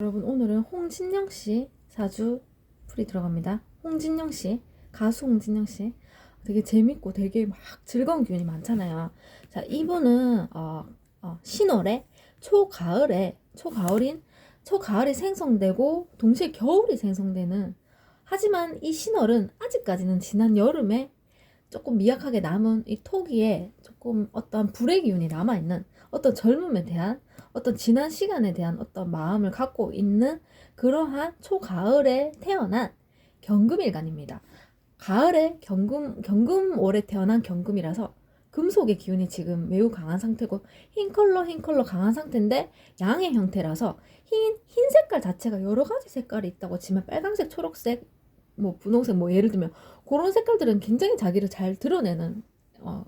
여러분, 오늘은 홍진영씨 사주 풀이 들어갑니다. 홍진영씨, 가수 홍진영씨, 되게 재밌고 되게 막 즐거운 기운이 많잖아요. 자, 이분은 신월에 초가을이 생성되고 동시에 겨울이 생성되는, 하지만 이 신월은 아직까지는 지난 여름에 조금 미약하게 남은 이 토기에 조금 어떤 불의 기운이 남아있는, 어떤 젊음에 대한, 어떤 지난 시간에 대한 어떤 마음을 갖고 있는 그러한 초가을에 태어난 경금일간입니다. 가을에 경금월에 태어난 경금이라서 금속의 기운이 지금 매우 강한 상태고, 흰 컬러 강한 상태인데 양의 형태라서 흰 색깔 자체가 여러 가지 색깔이 있다고 치면, 빨강색, 초록색, 뭐 분홍색, 뭐 예를 들면 그런 색깔들은 굉장히 자기를 잘 드러내는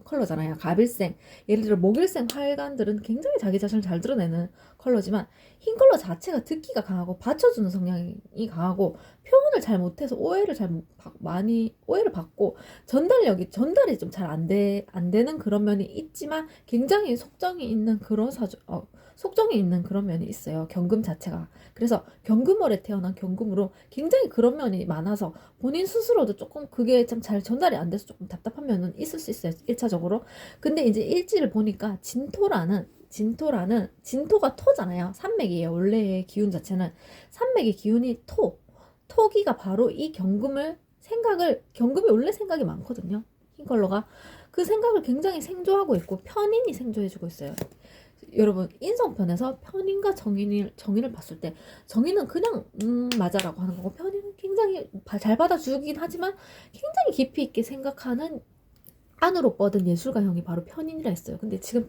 컬러잖아요. 가빌색, 예를 들어 목일색 활간들은 굉장히 자기 자신을 잘 드러내는 컬러지만, 흰 컬러 자체가 듣기가 강하고 받쳐주는 성향이 강하고, 표현을 잘 못해서 많이 오해를 받고, 전달이 좀 잘 안 되는 그런 면이 있지만, 굉장히 속정이 있는 그런 면이 있어요. 경금 자체가. 그래서 경금월에 태어난 경금으로 굉장히 그런 면이 많아서 본인 스스로도 조금 그게 좀 잘 전달이 안 돼서 조금 답답한 면은 있을 수 있어요. 1차적으로. 근데 이제 일지를 보니까 진토가 토잖아요. 산맥이에요. 원래의 기운 자체는. 산맥의 기운이 토기가 바로 이 경금이 원래 생각이 많거든요. 흰 컬러가. 그 생각을 굉장히 생조하고 있고, 편인이 생조해주고 있어요. 여러분, 인성편에서 편인과 정인을 봤을 때, 정인은 그냥 맞아라고 하는 거고, 편인은 굉장히 잘 받아주긴 하지만 굉장히 깊이 있게 생각하는, 안으로 뻗은 예술가형이 바로 편인이라 했어요. 근데 지금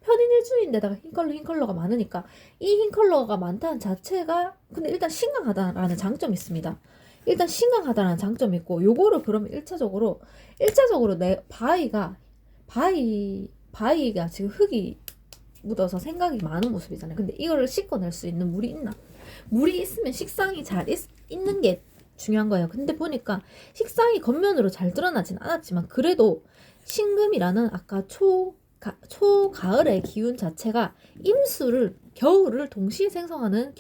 편인일주인데다가 흰 컬러가 많으니까, 이 흰 컬러가 많다는 자체가, 근데 일단 신강하다라는 장점이 있습니다. 일단 신강하다라는 장점이 있고, 요거를 그러면 1차적으로 내 바위가 지금 흙이 묻어서 생각이 많은 모습이잖아요. 근데 이거를 씻어낼 수 있는 물이 있나? 물이 있으면 식상이 잘 있는 게 중요한 거예요. 근데 보니까 식상이 겉면으로 잘 드러나진 않았지만, 그래도 신금이라는 아까 초가을의 기운 자체가 겨울을 동시에 생성하는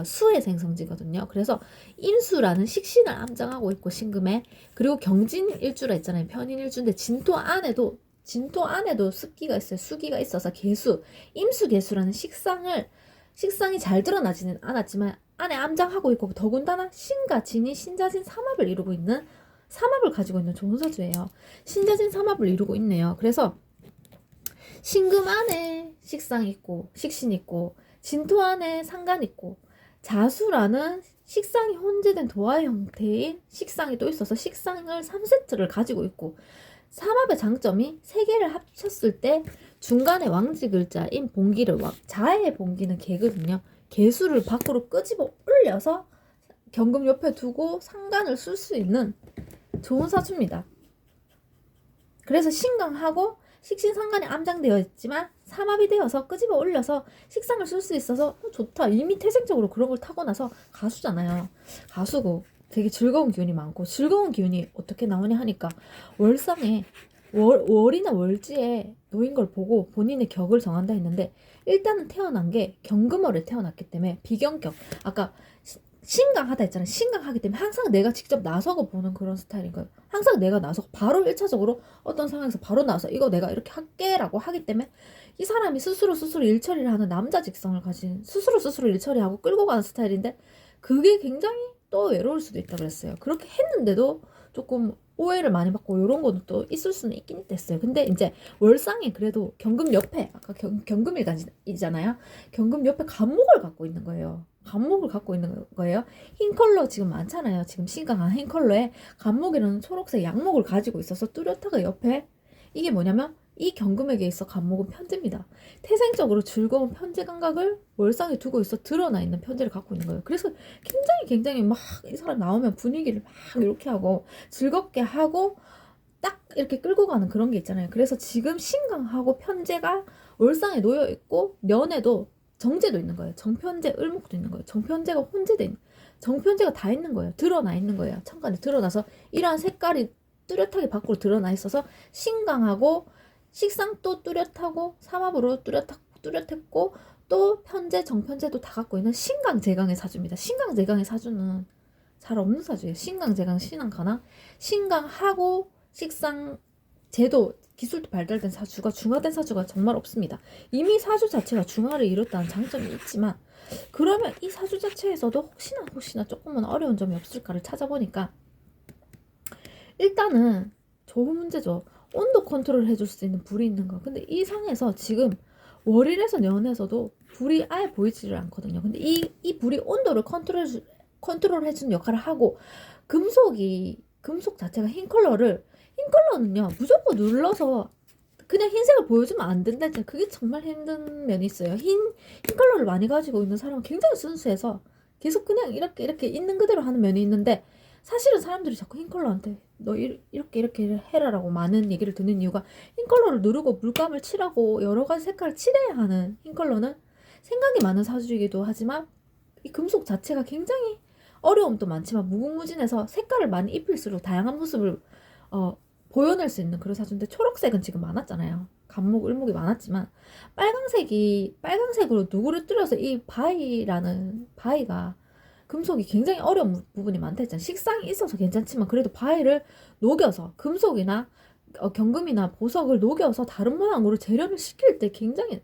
수의 생성지거든요. 그래서 임수라는 식신을 암장하고 있고, 신금에. 그리고 경진일주라 했잖아요. 편인일주인데 진토 안에도 습기가 있어요. 수기가 있어서 임수개수라는 식상이 잘 드러나지는 않았지만 안에 암장하고 있고, 더군다나 신과 진이 신자진 삼합을 가지고 있는 좋은 사주예요. 신자진 삼합을 이루고 있네요. 그래서 신금 안에 식상 있고, 식신 있고, 진토 안에 상간 있고, 자수라는 식상이 혼재된 도화 형태인 식상이 또 있어서 식상을 3세트를 가지고 있고, 삼합의 장점이 세 개를 합쳤을 때 중간에 왕지 글자인 자의 봉기는 개거든요. 개수를 밖으로 끄집어 올려서 경금 옆에 두고 상간을 쓸 수 있는 좋은 사주입니다. 그래서 신강하고 식신상간이 암장되어 있지만 삼합이 되어서 끄집어 올려서 식상을 쓸 수 있어서 좋다. 이미 태생적으로 그런 걸 타고나서 가수잖아요. 가수고 되게 즐거운 기운이 많고, 즐거운 기운이 어떻게 나오냐 하니까, 월상에 월이나 월지에 놓인 걸 보고 본인의 격을 정한다 했는데, 일단은 태어난 게 경금월에 태어났기 때문에 비경격, 아까 신강하다 했잖아요. 신강하기 때문에 항상 내가 직접 나서고 보는 그런 스타일인 거예요. 항상 내가 나서고 바로 1차적으로 어떤 상황에서 바로 나와서 이거 내가 이렇게 할게 라고 하기 때문에, 이 사람이 스스로 일처리를 하는 남자 직성을 가진, 스스로 일처리하고 끌고 가는 스타일인데, 그게 굉장히 또 외로울 수도 있다고 그랬어요. 그렇게 했는데도 조금 오해를 많이 받고 이런 것도 또 있을 수는 있긴 있댔어요. 근데 이제 월상이 그래도 경금 옆에, 아까 경금일간이잖아요. 경금 옆에 간목을 갖고 있는 거예요. 흰 컬러 지금 많잖아요. 지금 신강한 흰 컬러에 간목이라는 초록색 양목을 가지고 있어서, 뚜렷하게 옆에, 이게 뭐냐면 이 경금에게 있어 간목은 편재입니다. 태생적으로 즐거운 편재 감각을 월상에 두고 있어 드러나 있는 편재를 갖고 있는 거예요. 그래서 굉장히 막 이 사람 나오면 분위기를 막 이렇게 하고 즐겁게 하고 딱 이렇게 끌고 가는 그런 게 있잖아요. 그래서 지금 신강하고 편재가 월상에 놓여 있고, 년에도 정제도 있는 거예요. 정편재, 을목도 있는 거예요. 정편재가 혼재돼 있는, 정편재가 다 있는 거예요. 드러나 있는 거예요. 천간에 드러나서 이러한 색깔이 뚜렷하게 밖으로 드러나 있어서, 신강하고 식상도 뚜렷하고 삼합으로 뚜렷했고, 또 편재, 정편재도 다 갖고 있는 신강제강의 사주입니다. 신강제강의 사주는 잘 없는 사주예요. 신강제강, 신강가나 신강하고 식상 제도 기술도 발달된 사주가 중화된 사주가 정말 없습니다. 이미 사주 자체가 중화를 이뤘다는 장점이 있지만 그러면 이 사주 자체에서도 혹시나 조금은 어려운 점이 없을까를 찾아보니까 일단은 좋은 문제죠. 온도 컨트롤 해줄 수 있는 불이 있는 거. 근데 이 상에서 지금 월일에서 연에서도 불이 아예 보이지를 않거든요. 근데 이 불이 온도를 컨트롤 해주는 역할을 하고 금속 자체가 흰 컬러는요 무조건 눌러서 그냥 흰색을 보여주면 안 된다 했잖아요. 그게 정말 힘든 면이 있어요. 흰 컬러를 많이 가지고 있는 사람은 굉장히 순수해서 계속 그냥 이렇게 있는 그대로 하는 면이 있는데 사실은 사람들이 자꾸 흰 컬러한테 너 이렇게 해라라고 많은 얘기를 듣는 이유가 흰 컬러를 누르고 물감을 칠하고 여러 가지 색깔을 칠해야 하는 흰 컬러는 생각이 많은 사주이기도 하지만 이 금속 자체가 굉장히 어려움도 많지만 무궁무진해서 색깔을 많이 입힐수록 다양한 모습을 보여낼 수 있는 그런 사주인데 초록색은 지금 많았잖아요. 간목, 을목이 많았지만 빨강색으로 누구를 뚫어서 이 바위가 금속이 굉장히 어려운 부분이 많다 했잖아요. 식상이 있어서 괜찮지만 그래도 바위를 녹여서 금속이나 경금이나 보석을 녹여서 다른 모양으로 재련을 시킬 때 굉장히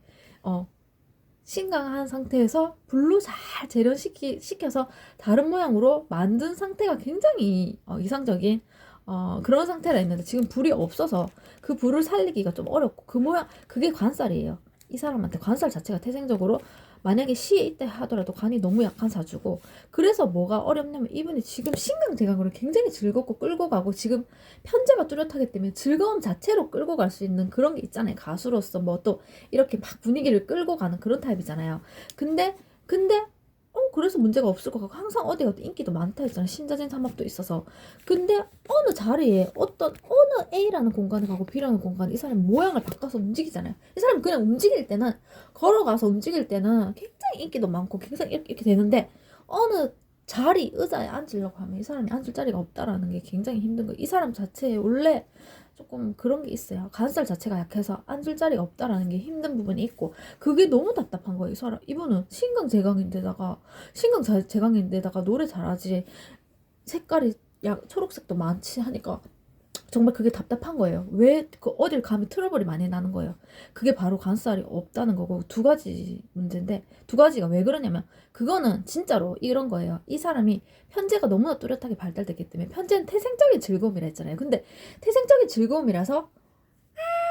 신강한 상태에서 불로 잘 재련시켜서 다른 모양으로 만든 상태가 굉장히 이상적인 그런 상태라 했는데 지금 불이 없어서 그 불을 살리기가 좀 어렵고 그 모양 그게 관살이에요. 이 사람한테 관살 자체가 태생적으로 만약에 시에 있다 하더라도 관이 너무 약한 사주고 그래서 뭐가 어렵냐면 이분이 지금 신강제강으로 굉장히 즐겁고 끌고 가고 지금 편재가 뚜렷하기 때문에 즐거움 자체로 끌고 갈 수 있는 그런 게 있잖아요. 가수로서 뭐 또 이렇게 막 분위기를 끌고 가는 그런 타입이잖아요. 근데 그래서 문제가 없을 것 같고 항상 어디 가도 인기도 많다 했잖아요. 신자진 삼합도 있어서. 근데 어느 자리에 어느 A라는 공간에 가고 B라는 공간에 이 사람이 모양을 바꿔서 움직이잖아요. 이 사람이 그냥 움직일 때는 걸어가서 움직일 때는 굉장히 인기도 많고 굉장히 이렇게 되는데 어느 자리 의자에 앉으려고 하면 이 사람이 앉을 자리가 없다라는 게 굉장히 힘든 거예요. 이 사람 자체에 원래 조금 그런 게 있어요. 관살 자체가 약해서 앉을 자리가 없다라는 게 힘든 부분이 있고 그게 너무 답답한 거예요. 이 사람 이분은 신강제강인데다가 노래 잘하지 색깔이 초록색도 많지 하니까 정말 그게 답답한 거예요. 왜 어딜 가면 트러블이 많이 나는 거예요. 그게 바로 관살이 없다는 거고 두 가지 문제인데 두 가지가 왜 그러냐면 그거는 진짜로 이런 거예요. 이 사람이 편재가 너무나 뚜렷하게 발달됐기 때문에 편재는 태생적인 즐거움이라 했잖아요. 근데 태생적인 즐거움이라서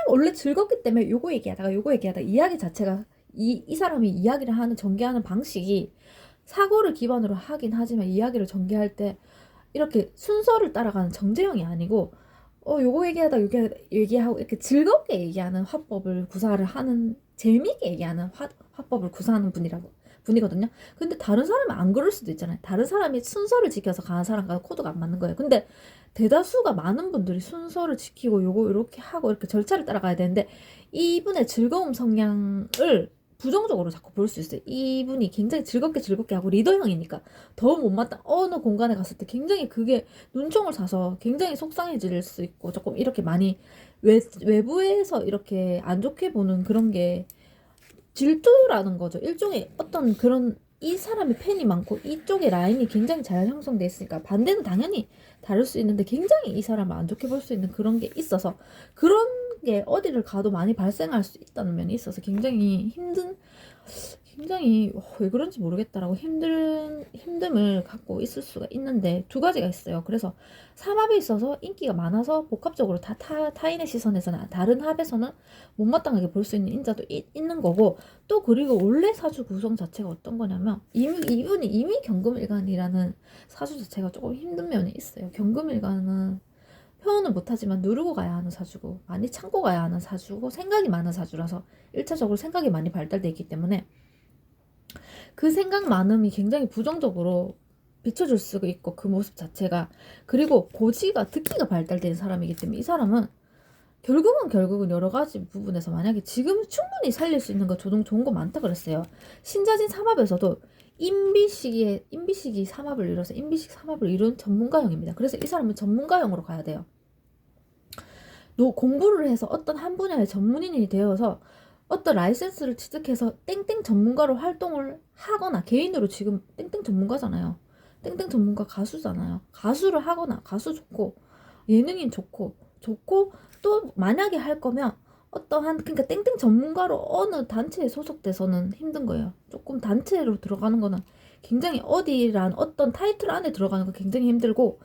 원래 즐겁기 때문에 요거 얘기하다가 이야기 자체가 이 사람이 이야기를 하는 전개하는 방식이 사고를 기반으로 하긴 하지만 이야기를 전개할 때 이렇게 순서를 따라가는 정제형이 아니고 요거 얘기하고 이렇게 즐겁게 얘기하는 화법을 구사를 하는 재미있게 얘기하는 화법을 구사하는 분이거든요. 근데 다른 사람은 안 그럴 수도 있잖아요. 다른 사람이 순서를 지켜서 가는 사람과 코드가 안 맞는 거예요. 근데 대다수가 많은 분들이 순서를 지키고 요거 이렇게 하고 이렇게 절차를 따라가야 되는데 이분의 즐거움 성향을 부정적으로 자꾸 볼 수 있어요. 이분이 굉장히 즐겁게 하고 리더형이니까 더 못마땅 어느 공간에 갔을 때 굉장히 그게 눈총을 사서 굉장히 속상해질 수 있고 조금 이렇게 많이 외부에서 이렇게 안 좋게 보는 그런 게 질투라는 거죠. 일종의 어떤 그런 이 사람의 팬이 많고 이쪽의 라인이 굉장히 잘 형성돼 있으니까 반대는 당연히 다를 수 있는데 굉장히 이 사람을 안 좋게 볼 수 있는 그런 게 있어서 그런 게 어디를 가도 많이 발생할 수 있다는 면이 있어서 굉장히 왜 그런지 모르겠다라고 힘듦을 갖고 있을 수가 있는데 두 가지가 있어요. 그래서 삼합에 있어서 인기가 많아서 복합적으로 타인의 시선에서는 다른 합에서는 못마땅하게 볼 수 있는 인자도 있는 거고 또 그리고 원래 사주 구성 자체가 어떤 거냐면 이분이 이미 경금일간이라는 사주 자체가 조금 힘든 면이 있어요. 경금일간은 표현은 못하지만 누르고 가야 하는 사주고 많이 참고 가야 하는 사주고 생각이 많은 사주라서 1차적으로 생각이 많이 발달돼 있기 때문에 그 생각 많음이 굉장히 부정적으로 비춰줄 수가 있고 그 모습 자체가 그리고 듣기가 발달된 사람이기 때문에 이 사람은 결국은 여러 가지 부분에서 만약에 지금 충분히 살릴 수 있는 거 좋은 거 많다 그랬어요. 신자진 삼합에서도 인비식이 삼합을 이뤄서 인비식 삼합을 이룬 전문가형입니다. 그래서 이 사람은 전문가형으로 가야 돼요. 공부를 해서 어떤 한 분야의 전문인이 되어서 어떤 라이센스를 취득해서 땡땡 전문가로 활동을 하거나 개인으로 지금 땡땡 전문가잖아요. 땡땡 전문가 가수잖아요. 가수를 하거나 가수 좋고 예능인 좋고 또 만약에 할 거면 어떠한 그러니까 땡땡 전문가로 어느 단체에 소속돼서는 힘든 거예요. 조금 단체로 들어가는 거는 굉장히 어디란 어떤 타이틀 안에 들어가는 거 굉장히 힘들고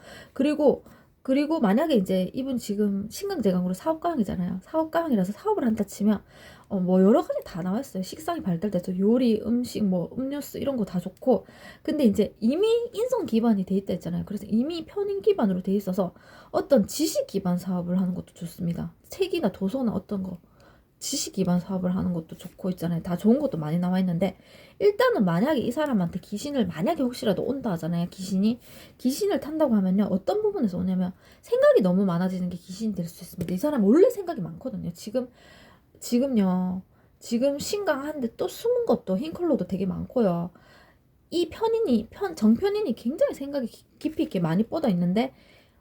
그리고 만약에 이제 이분 지금 신강제강으로 사업가형이잖아요. 사업가형이라서 사업을 한다 치면 뭐 여러 가지 다 나와 있어요. 식상이 발달돼서 요리, 음식, 뭐 음료수 이런 거 다 좋고 근데 이제 이미 인성 기반이 돼 있다 했잖아요. 그래서 이미 편인 기반으로 돼 있어서 어떤 지식 기반 사업을 하는 것도 좋습니다. 책이나 도서나 어떤 거 지식 기반 사업을 하는 것도 좋고 있잖아요. 다 좋은 것도 많이 나와 있는데 일단은 만약에 이 사람한테 귀신을 만약에 혹시라도 온다 하잖아요. 귀신을 탄다고 하면요. 어떤 부분에서 오냐면 생각이 너무 많아지는 게 귀신이 될 수 있습니다. 이 사람 원래 생각이 많거든요. 지금요. 지금 신강한데 또 숨은 것도 흰 컬러도 되게 많고요. 이 정편인이 굉장히 생각이 깊이 있게 많이 뻗어 있는데